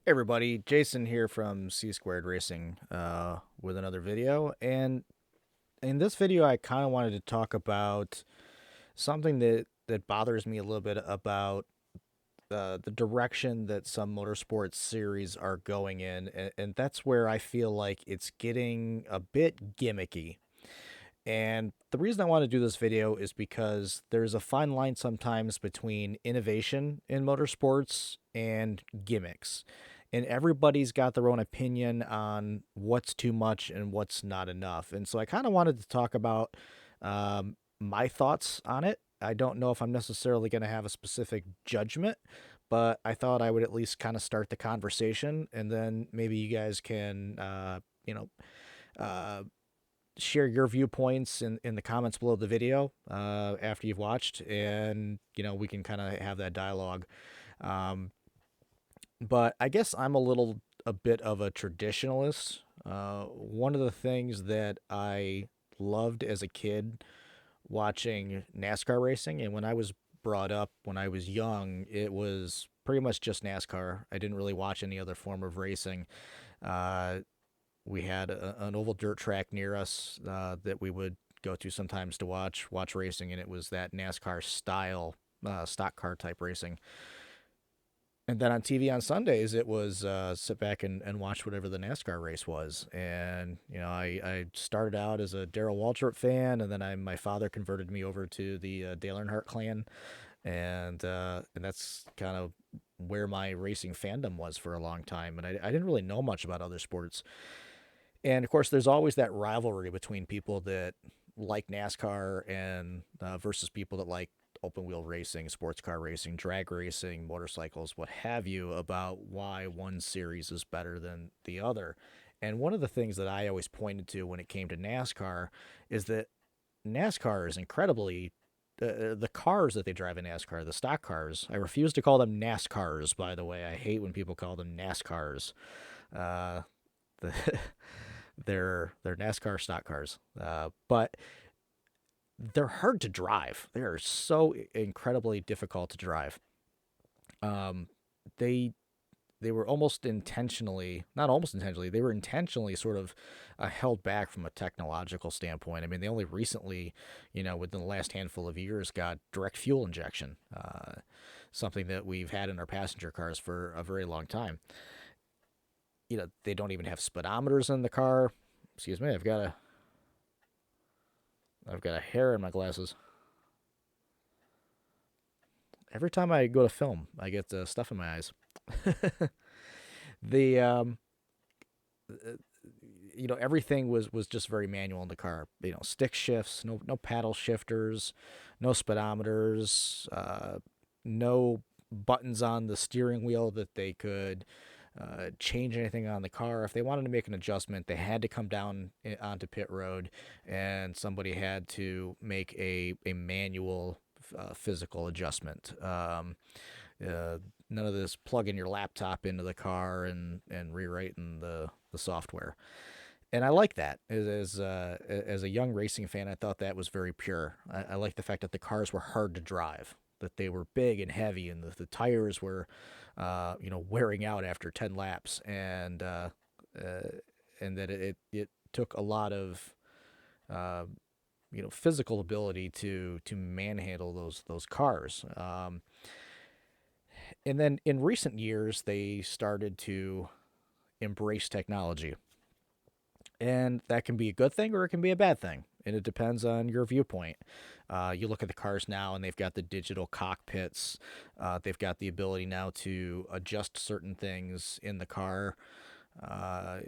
Hey everybody, Jason here from C Squared Racing with another video. And in this video, I kind of wanted to talk about something that bothers me a little bit about the direction that some motorsports series are going in. And that's where I feel like it's getting a bit gimmicky. And the reason I want to do this video is because there's a fine line sometimes between innovation in motorsports and gimmicks. And everybody's got their own opinion on what's too much and what's not enough. And so I kind of wanted to talk about my thoughts on it. I don't know if I'm necessarily going to have a specific judgment, but I thought I would at least kind of start the conversation, and then maybe you guys can, uh, share your viewpoints in the comments below the video after you've watched, and we can kind of have that dialogue. Um, but I guess I'm a bit of a traditionalist. One of the things that I loved as a kid watching NASCAR racing, and when I was brought up when I was young, it was pretty much just NASCAR. I didn't really watch any other form of racing. Uh, we had an oval dirt track near us that we would go to sometimes to watch racing, and it was that NASCAR style stock car type racing. And then on TV on Sundays, it was sit back and watch whatever the NASCAR race was. And I started out as a Darrell Waltrip fan, and then my father converted me over to the Dale Earnhardt clan, and that's kind of where my racing fandom was for a long time. And I didn't really know much about other sports. And of course, there's always that rivalry between people that like NASCAR and versus people that like open wheel racing, sports car racing, drag racing, motorcycles, what have you, about why one series is better than the other. And one of the things that I always pointed to when it came to NASCAR is that NASCAR is incredibly the cars that they drive in NASCAR, the stock cars. I refuse to call them NASCARs, by the way. I hate when people call them NASCARs. Uh, the they're NASCAR stock cars, but they're hard to drive. They are so incredibly difficult to drive. Um, they they were almost intentionally, not almost intentionally, they were intentionally sort of held back from a technological standpoint. I mean, they only recently, within the last handful of years, got direct fuel injection, something that we've had in our passenger cars for a very long time. They don't even have speedometers in the car. Excuse me, I've got a hair in my glasses. Every time I go to film, I get stuff in my eyes. the Everything was just very manual in the car. Stick shifts, no paddle shifters, no speedometers, no buttons on the steering wheel that they could change anything on the car. If they wanted to make an adjustment, they had to come down onto pit road, and somebody had to make a manual physical adjustment. None of this plugging your laptop into the car and rewriting the software. And I like that as a young racing fan. I thought that was very pure. I like the fact that the cars were hard to drive, that they were big and heavy, and the tires were, wearing out after 10 laps, and that it took a lot of uh, physical ability to manhandle those cars. And then in recent years, they started to embrace technology. And that can be a good thing or it can be a bad thing. And it depends on your viewpoint. You look at the cars now, and they've got the digital cockpits. They've got the ability now to adjust certain things in the car uh,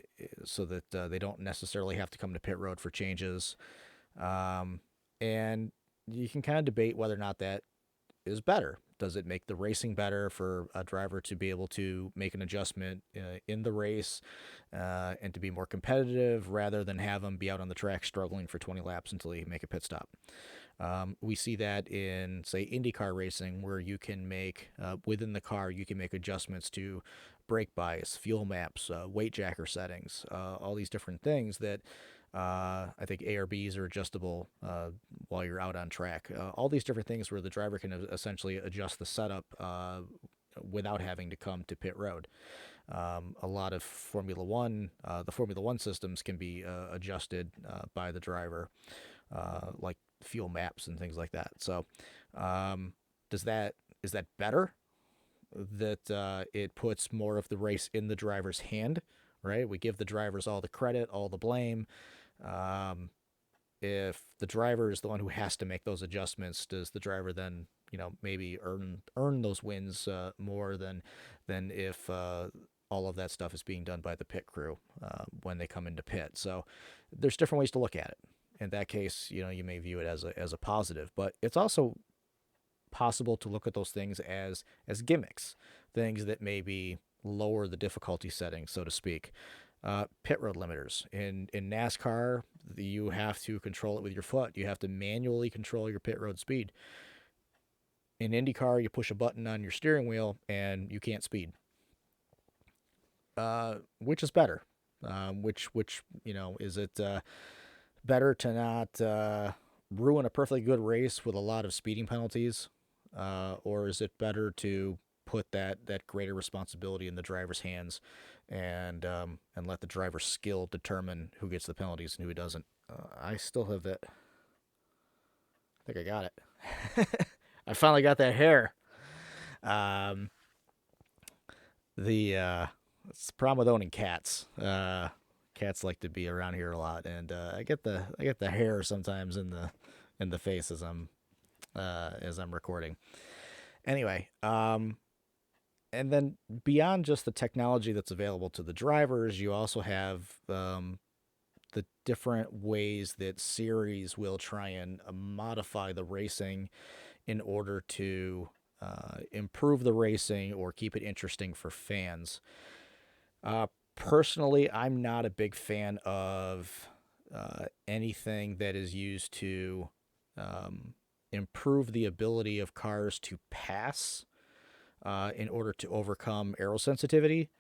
so that they don't necessarily have to come to pit road for changes. Um, and you can kind of debate whether or not that is better. Does it make the racing better for a driver to be able to make an adjustment in the race and to be more competitive rather than have them be out on the track struggling for 20 laps until they make a pit stop? We see that in, say, IndyCar racing, where you can make, within the car, you can make adjustments to brake bias, fuel maps, weight jacker settings, all these different things that I think ARBs are adjustable while you're out on track. All these different things where the driver can essentially adjust the setup without having to come to pit road. A lot of Formula One, the Formula One systems can be adjusted by the driver, like fuel maps and things like that. So, um, does that is that better? That it puts more of the race in the driver's hand, right? We give the drivers all the credit, all the blame. Um, if the driver is the one who has to make those adjustments, does the driver then, maybe earn those wins more than if all of that stuff is being done by the pit crew when they come into pit? So there's different ways to look at it. In that case, you may view it as a positive, but it's also possible to look at those things as gimmicks, things that maybe lower the difficulty setting, so to speak. Pit road limiters in NASCAR, you have to control it with your foot. You have to manually control your pit road speed. In IndyCar, you push a button on your steering wheel and you can't speed. Which is better? Which is it better to not ruin a perfectly good race with a lot of speeding penalties, or is it better to put that greater responsibility in the driver's hands and let the driver's skill determine who gets the penalties and who doesn't? I still have that. I think I got it. I finally got that hair. Um, it's the problem with owning cats. Cats like to be around here a lot, and I get the hair sometimes in the face as I'm recording. Anyway, and then beyond just the technology that's available to the drivers, you also have the different ways that series will try and modify the racing in order to improve the racing or keep it interesting for fans. Personally, I'm not a big fan of anything that is used to improve the ability of cars to pass in order to overcome aero sensitivity.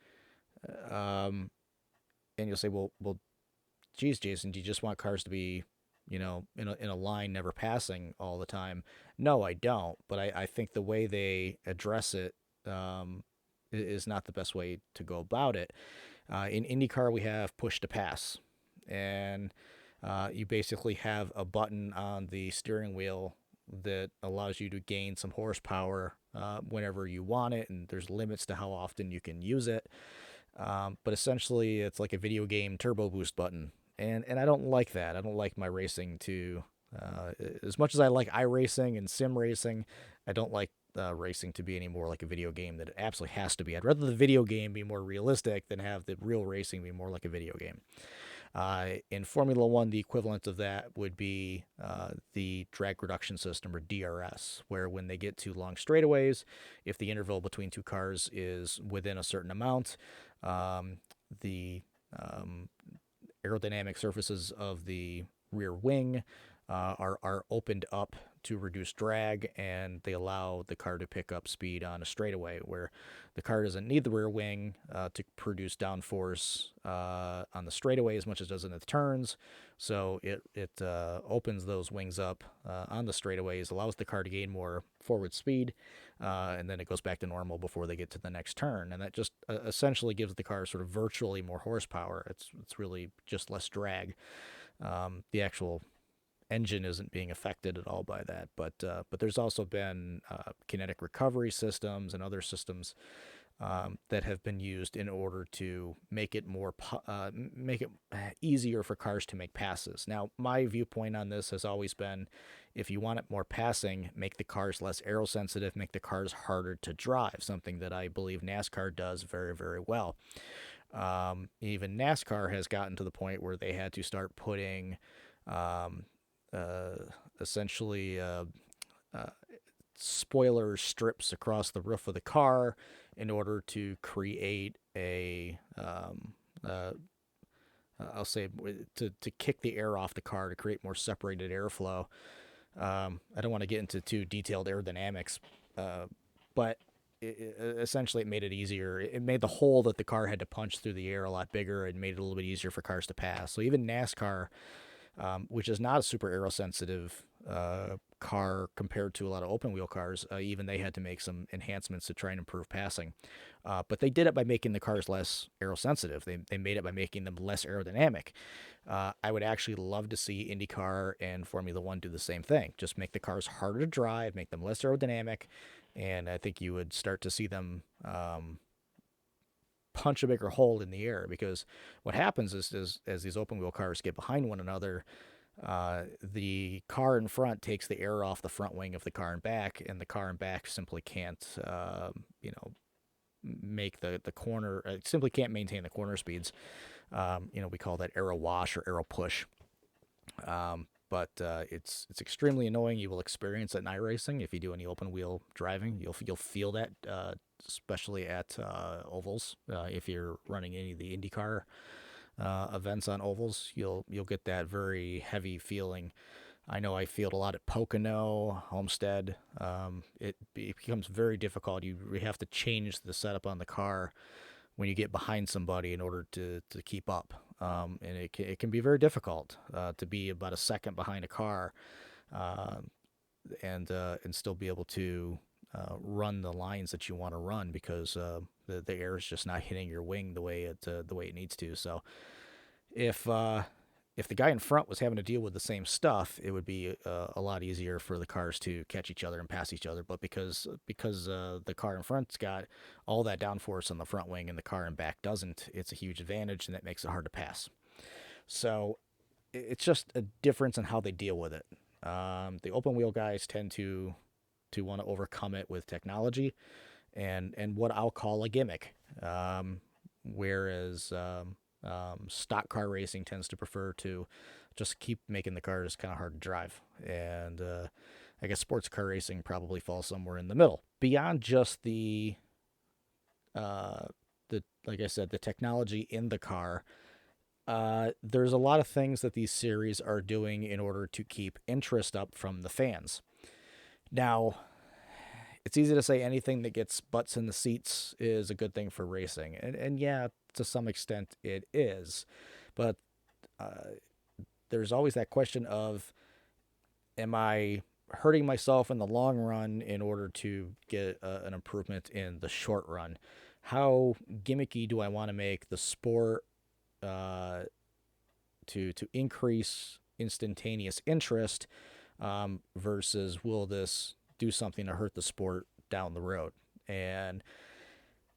And you'll say, well, geez, Jason, do you just want cars to be, in a line, never passing all the time? No, I don't. But I think the way they address it is not the best way to go about it. In IndyCar, we have push to pass, and you basically have a button on the steering wheel that allows you to gain some horsepower whenever you want it, and there's limits to how often you can use it. But essentially, it's like a video game turbo boost button, and I don't like that. I don't like my racing to, as much as I like iRacing and sim racing, I don't like racing to be any more like a video game that it absolutely has to be. I'd rather the video game be more realistic than have the real racing be more like a video game. In Formula One, the equivalent of that would be the drag reduction system, or DRS, where when they get to long straightaways, if the interval between two cars is within a certain amount, the aerodynamic surfaces of the rear wing are opened up to reduce drag, and they allow the car to pick up speed on a straightaway, where the car doesn't need the rear wing to produce downforce on the straightaway as much as it does in the turns. So it opens those wings up on the straightaways, allows the car to gain more forward speed, and then it goes back to normal before they get to the next turn. And that just essentially gives the car sort of virtually more horsepower. It's really just less drag. The actual engine isn't being affected at all by that, but there's also been kinetic recovery systems and other systems that have been used in order to make it easier for cars to make passes. Now, my viewpoint on this has always been, if you want it more passing, make the cars less aerosensitive, make the cars harder to drive, something that I believe NASCAR does very, very well. Even NASCAR has gotten to the point where they had to start putting essentially spoiler strips across the roof of the car in order to create I'll say to kick the air off the car, to create more separated airflow. I don't want to get into too detailed aerodynamics, but essentially it made it easier. It made the hole that the car had to punch through the air a lot bigger, and made it a little bit easier for cars to pass. So even NASCAR, which is not a super aerosensitive car compared to a lot of open wheel cars. Even they had to make some enhancements to try and improve passing. But they did it by making the cars less aerosensitive. They made it by making them less aerodynamic. I would actually love to see IndyCar and Formula One do the same thing. Just make the cars harder to drive, make them less aerodynamic, and I think you would start to see them punch a bigger hole in the air, because what happens is as these open wheel cars get behind one another, the car in front takes the air off the front wing of the car in back, and the car in back simply can't, make the corner, simply can't maintain the corner speeds. We call that aero wash or aero push. But it's extremely annoying. You will experience it in iRacing if you do any open wheel driving. You'll feel that, especially at ovals. If you're running any of the IndyCar events on ovals, you'll get that very heavy feeling. I know I feel it a lot at Pocono, Homestead. It becomes very difficult. You have to change the setup on the car when you get behind somebody in order to keep up. And it can be very difficult to be about a second behind a car, uh, and still be able to run the lines that you want to run, because the air is just not hitting your wing the way it needs to. So if if the guy in front was having to deal with the same stuff, it would be a lot easier for the cars to catch each other and pass each other. But because the car in front's got all that downforce on the front wing and the car in back doesn't, it's a huge advantage, and that makes it hard to pass. So it's just a difference in how they deal with it. The open wheel guys tend to want to overcome it with technology and what I'll call a gimmick, whereas stock car racing tends to prefer to just keep making the cars kind of hard to drive. And I guess sports car racing probably falls somewhere in the middle. Beyond just the like I said, the technology in the car, there's a lot of things that these series are doing in order to keep interest up from the fans. Now, it's easy to say anything that gets butts in the seats is a good thing for racing. And yeah, to some extent it is. But there's always that question of, am I hurting myself in the long run in order to get an improvement in the short run? How gimmicky do I want to make the sport to increase instantaneous interest, versus will this do something to hurt the sport down the road? And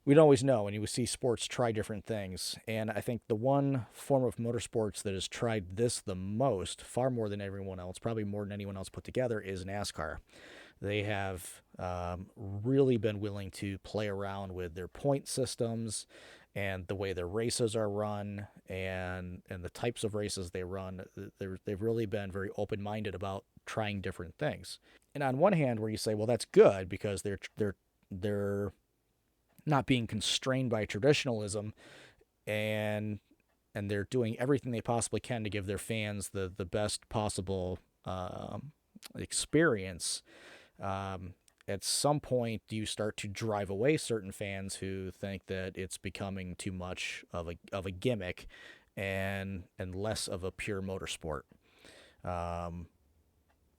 we don't always know, and you see sports try different things. And I think the one form of motorsports that has tried this the most, far more than everyone else, probably more than anyone else put together, is NASCAR. They have really been willing to play around with their point systems and the way their races are run, and the types of races they run. They've really been very open-minded about trying different things. And on one hand, where you say, well, that's good because they're not being constrained by traditionalism, and they're doing everything they possibly can to give their fans the best possible experience. At some point, you start to drive away certain fans who think that it's becoming too much of a gimmick, and less of a pure motorsport.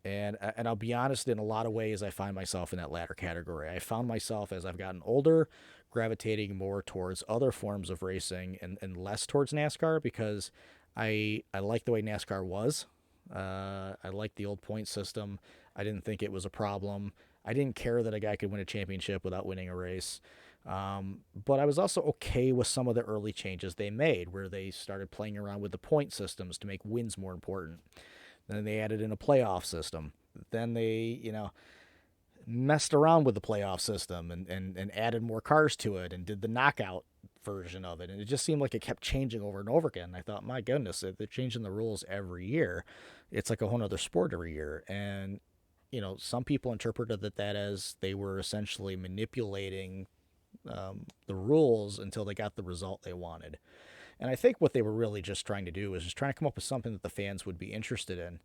And I'll be honest, in a lot of ways, I find myself in that latter category. I found myself, as I've gotten older, gravitating more towards other forms of racing, and less towards NASCAR, because I like the way NASCAR was. I liked the old point system. I didn't think it was a problem. I didn't care that a guy could win a championship without winning a race. But I was also okay with some of the early changes they made, where they started playing around with the point systems to make wins more important. Then they added in a playoff system. Then they, messed around with the playoff system and added more cars to it, and did the knockout version of it. And it just seemed like it kept changing over and over again. I thought, my goodness, they're changing the rules every year. It's like a whole other sport every year. And, some people interpreted that as they were essentially manipulating the rules until they got the result they wanted. And I think what they were really just trying to do was just trying to come up with something that the fans would be interested in.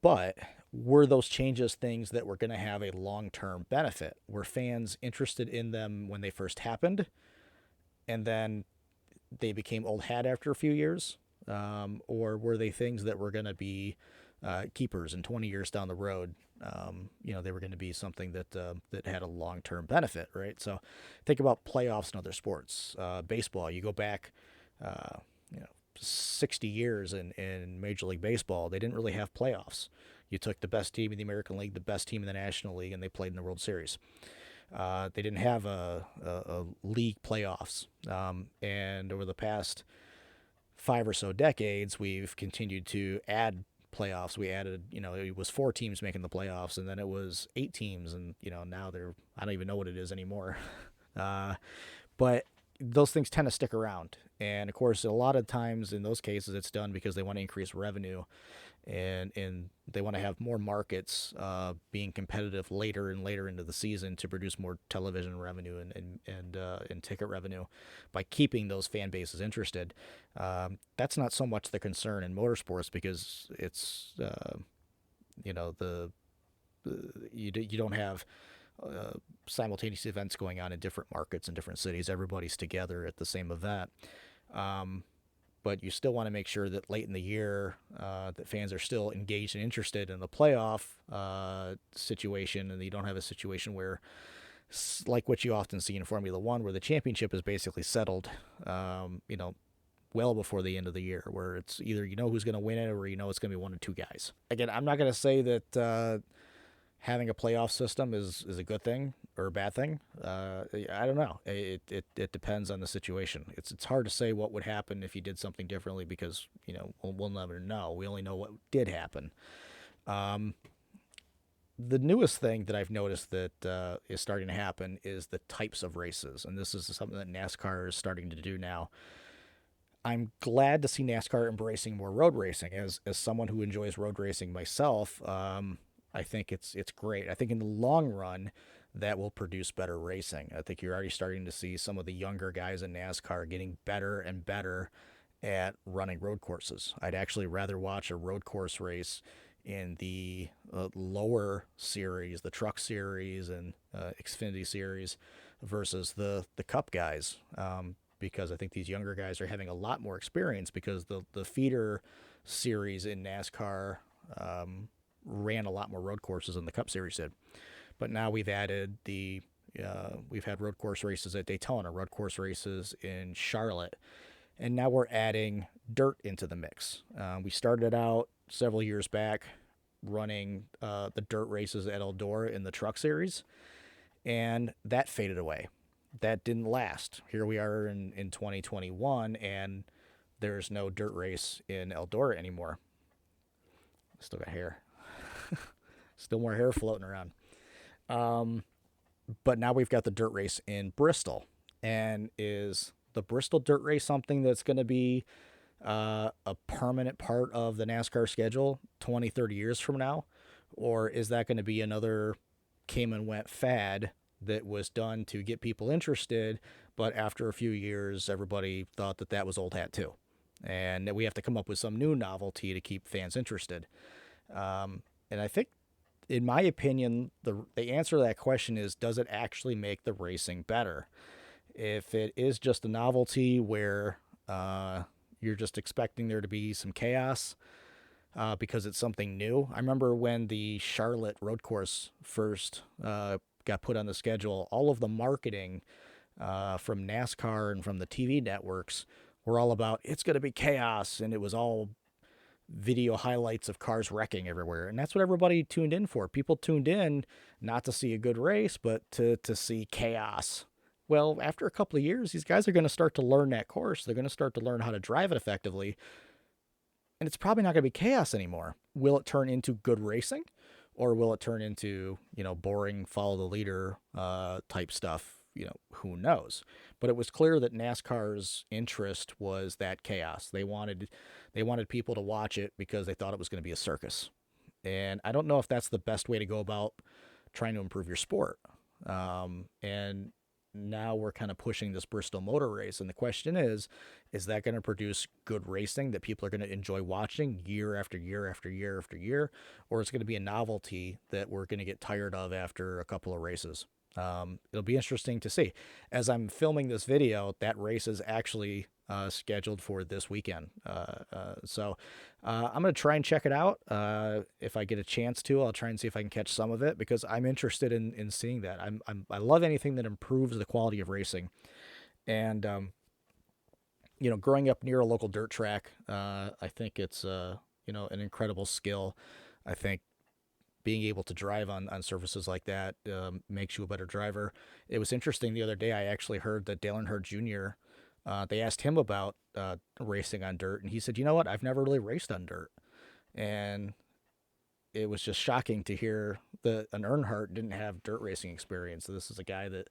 But were those changes things that were going to have a long-term benefit? Were fans interested in them when they first happened, and then they became old hat after a few years? Or were they things that were going to be keepers, and 20 years down the road, they were going to be something that had a long-term benefit, right? So think about playoffs in other sports. Baseball, you go back, you know, 60 years in Major League Baseball, they didn't really have playoffs. You took the best team in the American League, the best team in the National League, and they played in the World Series. They didn't have a league playoffs. And over the past 5 or so decades, we've continued to add playoffs. We added, it was 4 teams making the playoffs, and then it was 8 teams, and now I don't even know what it is anymore. But those things tend to stick around, and of course, a lot of times in those cases, it's done because they want to increase revenue, and they want to have more markets being competitive later and later into the season to produce more television revenue and ticket revenue by keeping those fan bases interested. That's not so much the concern in motorsports, because it's you don't have simultaneous events going on in different markets and different cities. Everybody's together at the same event. But you still want to make sure that late in the year that fans are still engaged and interested in the playoff situation, and you don't have a situation where, like what you often see in Formula One, where the championship is basically settled, well before the end of the year, where it's either who's going to win it, or it's going to be one or two guys. Again, I'm not going to say that having a playoff system is a good thing or a bad thing. I don't know. It depends on the situation. It's hard to say what would happen if you did something differently, because we'll never know. We only know what did happen. The newest thing that I've noticed that is starting to happen is the types of races, and this is something that NASCAR is starting to do now. I'm glad to see NASCAR embracing more road racing. As someone who enjoys road racing myself, I think it's great. I think in the long run, that will produce better racing. I think you're already starting to see some of the younger guys in NASCAR getting better and better at running road courses. I'd actually rather watch a road course race in the lower series, the Truck Series and Xfinity Series, versus the Cup guys, because I think these younger guys are having a lot more experience, because the feeder series in NASCAR ran a lot more road courses than the Cup Series did. But now we've added we've had road course races at Daytona, road course races in Charlotte, and now we're adding dirt into the mix. We started out several years back running the dirt races at Eldora in the Truck Series, and that faded away. That didn't last. Here we are in 2021, and there's no dirt race in Eldora anymore. Still got hair. Still more hair floating around. But now we've got the dirt race in Bristol. And is the Bristol dirt race something that's going to be a permanent part of the NASCAR schedule 20, 30 years from now? Or is that going to be another came and went fad that was done to get people interested, but after a few years, everybody thought that was old hat too? And that we have to come up with some new novelty to keep fans interested. And I think, in my opinion, the answer to that question is, does it actually make the racing better? If it is just a novelty where you're just expecting there to be some chaos because it's something new. I remember when the Charlotte road course first got put on the schedule, all of the marketing from NASCAR and from the TV networks were all about, it's going to be chaos, and it was all video highlights of cars wrecking everywhere. And that's what everybody tuned in for. People tuned in not to see a good race, but to see chaos. Well, after a couple of years, these guys are going to start to learn that course. They're going to start to learn how to drive it effectively. And it's probably not going to be chaos anymore. Will it turn into good racing? Or will it turn into, boring follow the leader type stuff? Who knows? But it was clear that NASCAR's interest was that chaos. They wanted people to watch it because they thought it was going to be a circus. And I don't know if that's the best way to go about trying to improve your sport. And now we're kind of pushing this Bristol Motor Race. And the question is that going to produce good racing that people are going to enjoy watching year after year after year after year? Or it's going to be a novelty that we're going to get tired of after a couple of races? It'll be interesting to see. As I'm filming this video, that race is actually scheduled for this weekend. So I'm going to try and check it out. If I get a chance to, I'll try and see if I can catch some of it because I'm interested in seeing that. I love anything that improves the quality of racing. And, growing up near a local dirt track, I think it's, an incredible skill. I think being able to drive on surfaces like that makes you a better driver. It was interesting the other day. I actually heard that Dale Earnhardt Jr. They asked him about racing on dirt, and he said, "You know what? I've never really raced on dirt," and it was just shocking to hear that an Earnhardt didn't have dirt racing experience. So this is a guy that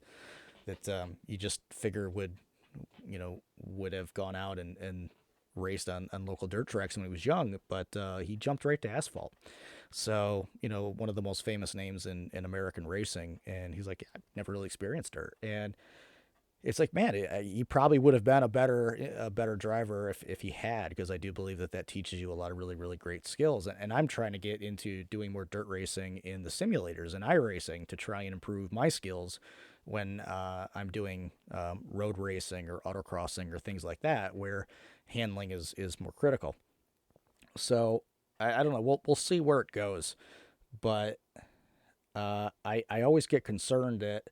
you just figure would have gone out and raced on local dirt tracks when he was young, but he jumped right to asphalt. So, one of the most famous names in American racing. And he's like, I've never really experienced dirt. And it's like, man, he probably would have been a better driver if he had, because I do believe that teaches you a lot of really, really great skills. And I'm trying to get into doing more dirt racing in the simulators and iRacing to try and improve my skills when I'm doing road racing or autocrossing or things like that, where handling is more critical. So I don't know. We'll see where it goes, but I always get concerned that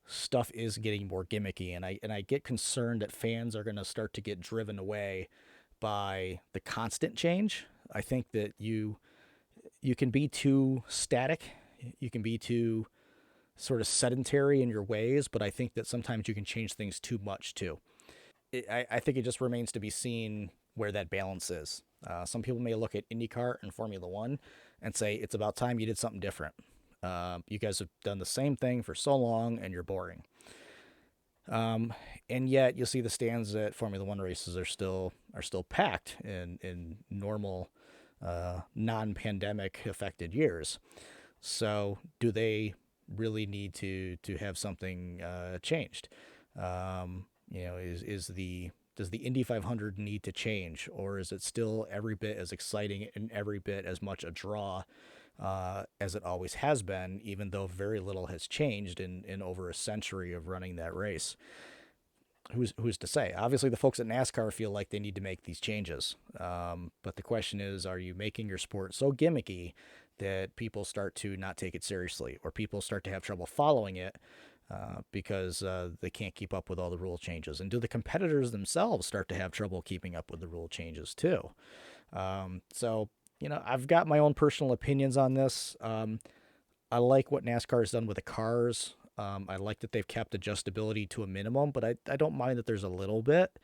stuff is getting more gimmicky, and I get concerned that fans are going to start to get driven away by the constant change. I think that you can be too static, you can be too sort of sedentary in your ways, but I think that sometimes you can change things too much too. I think it just remains to be seen where that balance is. Some people may look at IndyCar and Formula One and say it's about time you did something different. You guys have done the same thing for so long, and you're boring. And yet you'll see the stands at Formula One races are still packed in normal, non-pandemic affected years. So do they really need to have something changed? Is the does the Indy 500 need to change, or is it still every bit as exciting and every bit as much a draw as it always has been, even though very little has changed in over a century of running that race? Who's to say? Obviously, the folks at NASCAR feel like they need to make these changes. But the question is, are you making your sport so gimmicky that people start to not take it seriously, or people start to have trouble following it because they can't keep up with all the rule changes? And do the competitors themselves start to have trouble keeping up with the rule changes too? So, I've got my own personal opinions on this. I like what NASCAR has done with the cars. I like that they've kept adjustability to a minimum, but I don't mind that there's a little bit.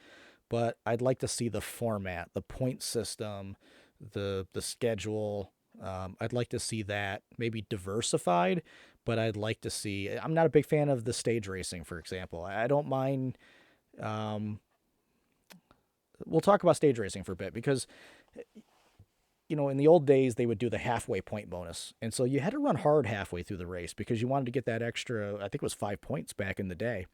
But I'd like to see the format, the point system, the schedule. I'd like to see that maybe diversified, but I'd like to see. I'm not a big fan of the stage racing, for example. I don't mind. Um, we'll talk about stage racing for a bit because in the old days, they would do the halfway point bonus. And so you had to run hard halfway through the race because you wanted to get that extra, I think it was 5 points back in the day.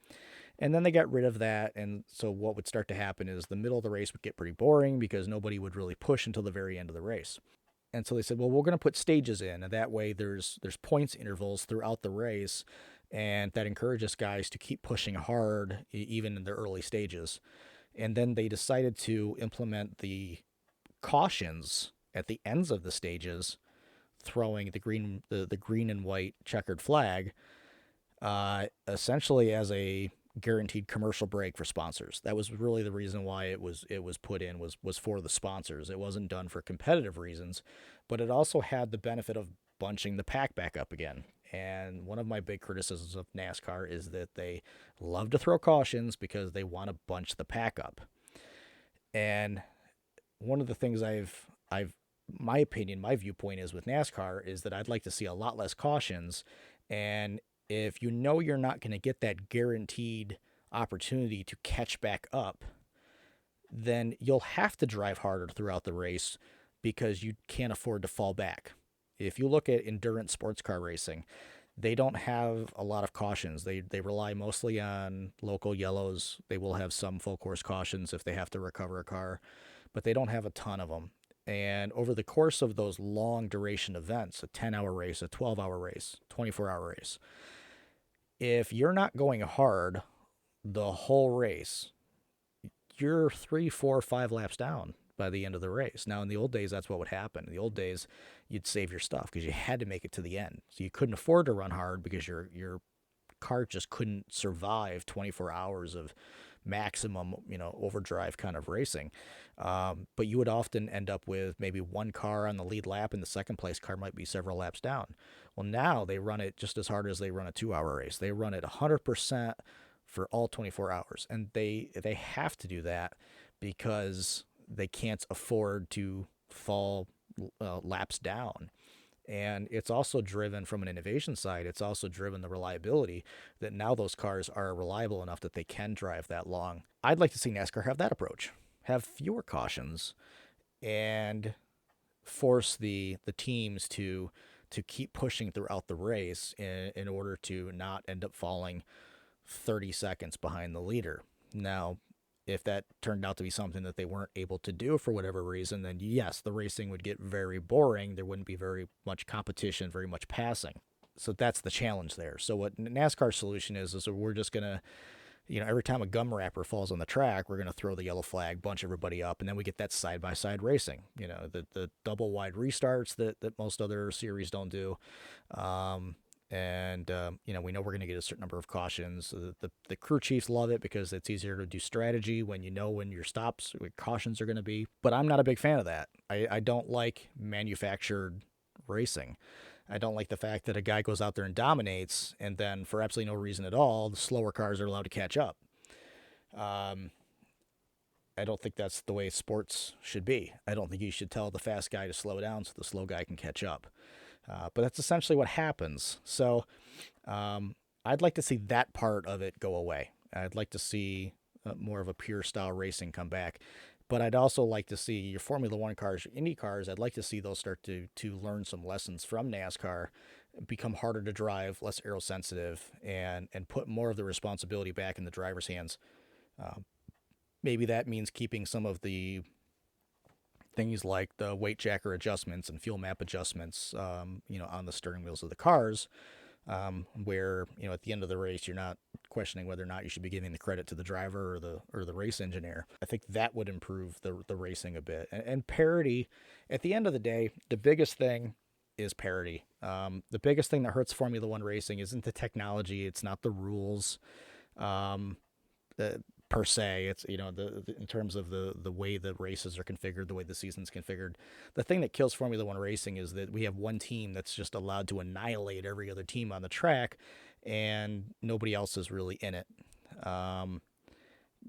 And then they got rid of that. And so what would start to happen is the middle of the race would get pretty boring because nobody would really push until the very end of the race. And so they said, well, we're going to put stages in. And that way there's points intervals throughout the race. And that encourages guys to keep pushing hard, even in the early stages. And then they decided to implement the cautions at the ends of the stages, throwing the green and white checkered flag, essentially as a guaranteed commercial break for sponsors. That was really the reason why it was put in, was for the sponsors. It wasn't done for competitive reasons, but it also had the benefit of bunching the pack back up again. And one of my big criticisms of NASCAR is that they love to throw cautions because they want to bunch the pack up. And one of the things my opinion, my viewpoint is with NASCAR is that I'd like to see a lot less cautions. And if you're not going to get that guaranteed opportunity to catch back up, then you'll have to drive harder throughout the race because you can't afford to fall back. If you look at endurance sports car racing, they don't have a lot of cautions. They rely mostly on local yellows. They will have some full course cautions if they have to recover a car, but they don't have a ton of them. And over the course of those long duration events, a 10-hour race, a 12-hour race, 24-hour race, If you're not going hard the whole race, you're 3, 4, 5 laps down by the end of the race. Now, in the old days, that's what would happen. In the old days, you'd save your stuff because you had to make it to the end. So you couldn't afford to run hard because your car just couldn't survive 24 hours of maximum, overdrive kind of racing. But you would often end up with maybe one car on the lead lap, and the second place car might be several laps down. Well, now they run it just as hard as they run a 2 hour race. They run it 100% for all 24 hours, and they have to do that because they can't afford to fall laps down. And it's also driven from an innovation side. It's also driven the reliability that now those cars are reliable enough that they can drive that long. I'd like to see NASCAR have that approach, have fewer cautions, and force the teams to keep pushing throughout the race in order to not end up falling 30 seconds behind the leader. Now, if that turned out to be something that they weren't able to do for whatever reason, then yes, the racing would get very boring. There wouldn't be very much competition, very much passing. So that's the challenge there. So what NASCAR's solution is we're just going to, every time a gum wrapper falls on the track, we're going to throw the yellow flag, bunch everybody up, and then we get that side-by-side racing. The double wide restarts that most other series don't do. We know we're going to get a certain number of cautions. The crew chiefs love it because it's easier to do strategy when you know when your stops, what cautions are going to be. But I'm not a big fan of that. I don't like manufactured racing. I don't like the fact that a guy goes out there and dominates, and then for absolutely no reason at all, the slower cars are allowed to catch up. I don't think that's the way sports should be. I don't think you should tell the fast guy to slow down so the slow guy can catch up. But that's essentially what happens. So I'd like to see that part of it go away. I'd like to see more of a pure style racing come back. But I'd also like to see your Formula One cars, your Indy cars, I'd like to see those start to learn some lessons from NASCAR, become harder to drive, less aerosensitive, and put more of the responsibility back in the driver's hands. Maybe that means keeping some of the things like the weight jacker adjustments and fuel map adjustments, on the steering wheels of the cars, where, at the end of the race, you're not questioning whether or not you should be giving the credit to the driver or the race engineer. I think that would improve the racing a bit. And parity, at the end of the day, the biggest thing is parity. The biggest thing that hurts Formula One racing isn't the technology. It's not the rules. Per se, it's in terms of the way the races are configured, the way the season's configured. The thing that kills Formula One racing is that we have one team that's just allowed to annihilate every other team on the track, and nobody else is really in it.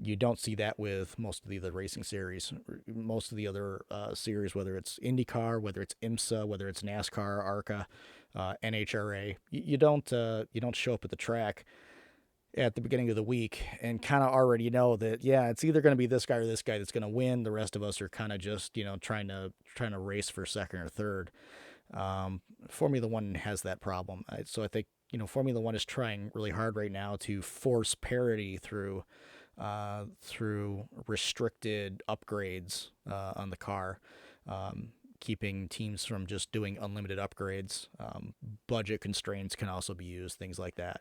You don't see that with most of the other racing series. Most of the other series, whether it's IndyCar, whether it's IMSA, whether it's NASCAR, ARCA, NHRA, you don't show up at the track at the beginning of the week and kind of already know that, yeah, it's either going to be this guy or this guy that's going to win. The rest of us are kind of just, trying to race for second or third. Formula One has that problem. So I think, Formula One is trying really hard right now to force parity through restricted upgrades on the car, keeping teams from just doing unlimited upgrades. Budget constraints can also be used, things like that.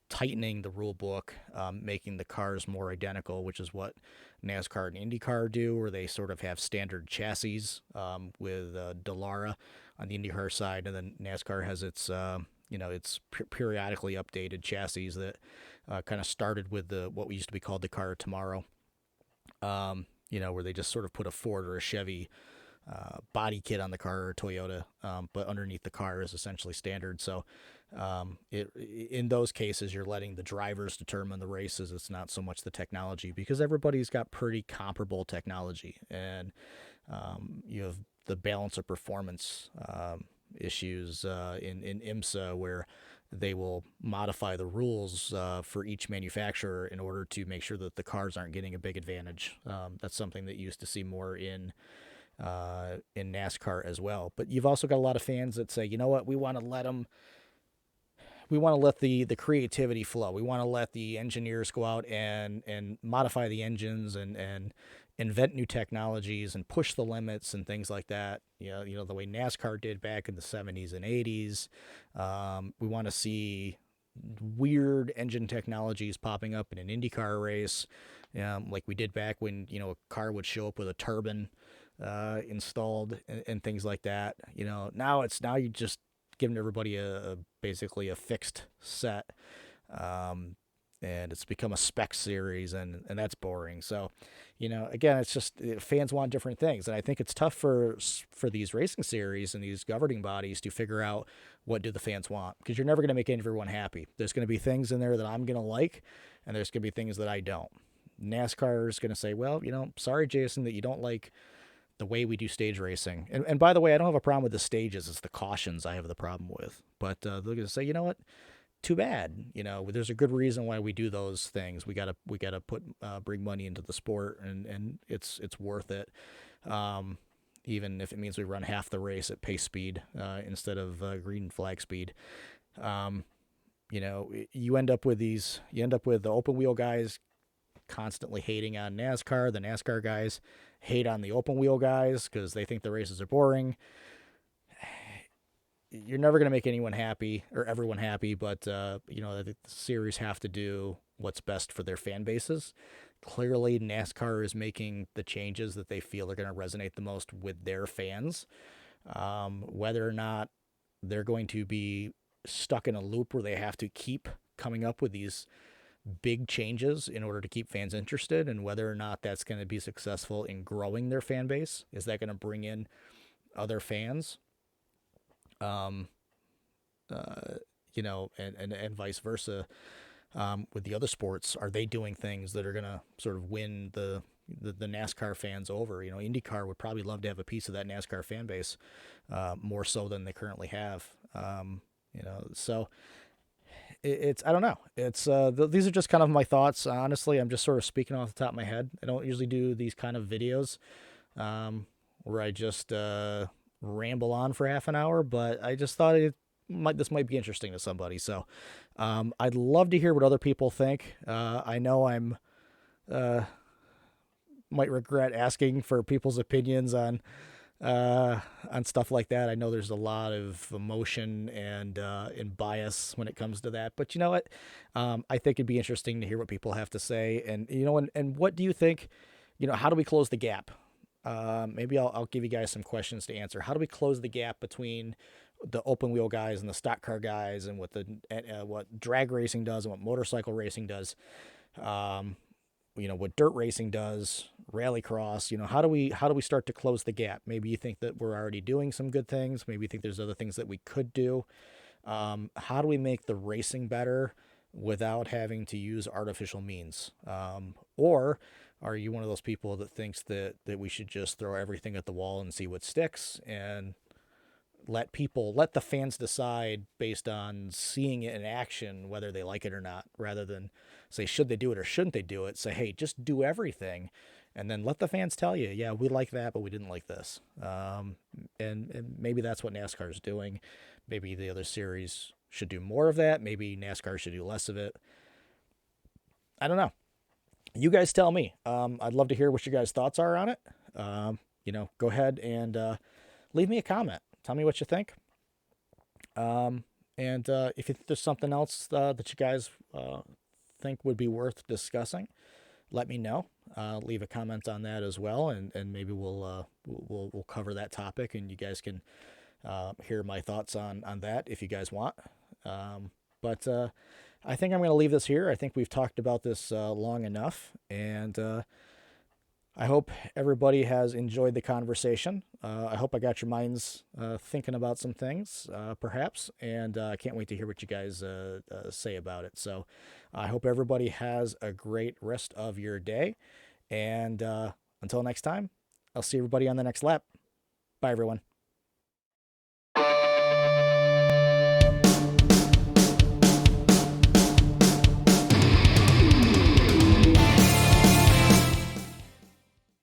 Tightening the rule book, making the cars more identical, which is what NASCAR and IndyCar do, where they sort of have standard chassis with Dallara on the IndyCar side, and then NASCAR has its its periodically updated chassis that kind of started with what used to be called the car tomorrow, where they just sort of put a Ford or a Chevy body kit on the car, or a Toyota, but underneath the car is essentially standard. So in those cases, you're letting the drivers determine the races. It's not so much the technology, because everybody's got pretty comparable technology, and you have the balance of performance issues in IMSA, where they will modify the rules for each manufacturer in order to make sure that the cars aren't getting a big advantage. That's something that you used to see more in NASCAR as well. But you've also got a lot of fans that say, you know what, we want to let the creativity flow. We want to let the engineers go out and modify the engines and invent new technologies and push the limits and things like that. The way NASCAR did back in the 70s and 80s. We want to see weird engine technologies popping up in an IndyCar race, like we did back when a car would show up with a turbine installed and things like that. Now you just giving everybody basically a fixed set, um, and it's become a spec series, and that's boring. So, again, it's just fans want different things, and I think it's tough for these racing series and these governing bodies to figure out what do the fans want, because you're never going to make everyone happy. There's going to be things in there that I'm going to like, and there's going to be things that I don't. NASCAR is going to say, well, sorry, Jason, that you don't like the way we do stage racing. And by the way, I don't have a problem with the stages. It's the cautions I have the problem with. But they're going to say, you know what? Too bad. There's a good reason why we do those things. We gotta put bring money into the sport, and it's worth it. Even if it means we run half the race at pace speed instead of green flag speed. You end up with the open wheel guys constantly hating on NASCAR. The NASCAR guys hate on the open wheel guys because they think the races are boring. You're never going to make anyone happy or everyone happy, but the series have to do what's best for their fan bases. Clearly, NASCAR is making the changes that they feel are going to resonate the most with their fans. Whether or not they're going to be stuck in a loop where they have to keep coming up with these big changes in order to keep fans interested, and whether or not that's going to be successful in growing their fan base. Is that going to bring in other fans? And vice versa. With the other sports, are they doing things that are going to sort of win the NASCAR fans over? IndyCar would probably love to have a piece of that NASCAR fan base, more so than they currently have. So it's I don't know. It's these are just kind of my thoughts. Honestly, I'm just sort of speaking off the top of my head. I don't usually do these kind of videos where I just ramble on for half an hour, but I just thought this might be interesting to somebody. So I'd love to hear what other people think. I know I'm might regret asking for people's opinions on stuff like that. I know there's a lot of emotion and bias when it comes to that, but you know what? I think it'd be interesting to hear what people have to say, and what do you think? How do we close the gap? Maybe I'll give you guys some questions to answer. How do we close the gap between the open wheel guys and the stock car guys, and what drag racing does and what motorcycle racing does? What dirt racing does, rallycross. How do we start to close the gap? Maybe you think that we're already doing some good things. Maybe you think there's other things that we could do. How do we make the racing better without having to use artificial means? Or are you one of those people that thinks that we should just throw everything at the wall and see what sticks, and let the fans decide based on seeing it in action whether they like it or not, rather than say should they do it or shouldn't they do it? Say, hey, just do everything, and then let the fans tell you, yeah, we like that, but we didn't like this. And maybe that's what NASCAR is doing. Maybe the other series should do more of that. Maybe NASCAR should do less of it. I don't know. You guys tell me. I'd love to hear what your guys' thoughts are on it. Go ahead and leave me a comment. Tell me what you think. And if you think there's something else that you guys think would be worth discussing, let me know. Leave a comment on that as well, and maybe we'll cover that topic, and you guys can hear my thoughts on that if you guys want. But I think I'm going to leave this here. I think we've talked about this long enough, and I hope everybody has enjoyed the conversation. I hope I got your minds thinking about some things, perhaps, and I can't wait to hear what you guys say about it. So I hope everybody has a great rest of your day, and until next time, I'll see everybody on the next lap. Bye, everyone.